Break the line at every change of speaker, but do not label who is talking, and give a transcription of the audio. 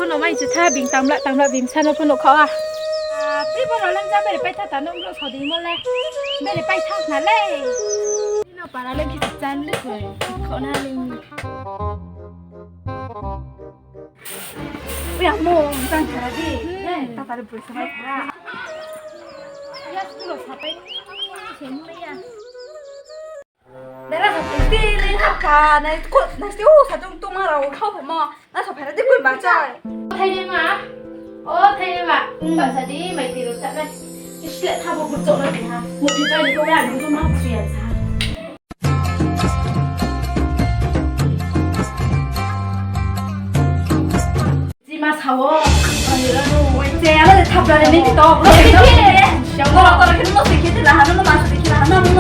พ่อหนุ่มไม่จะท่าบิงตำละบิงชันพ่อหนุ่มเขาพี่พ่อหนุ่มเล่นจะไม่ได้ไปท่าตานุ่มเราสอดีหมดเลยไม่ได้ไปท่าไหนเลยนี่เราปาราเล่นที่จันเลยเขาหน้าลิงอยากมองจังเลยดิตาดูสบายค่ะอยากดูสบายเห็นไหมอ่ะ
내가 이때는 할까? 나 스티오 사정 동하라고 카고 뭐. 나 저 배를 뜯고 맞아.
thay mà thay mà bạn sẽ đi mấy tỷ rồi sẽ đây cái chuyện thao một chỗ này hả một thì đây thì cô làm được cho mắc chuyện sao gì mà xấu 아니 나도
이제 알아서 탑라는 멘트 더.
이렇게
영어로 떨어지는 거 시키지 나 하는 거 맞아. 시키지 하나 하는 거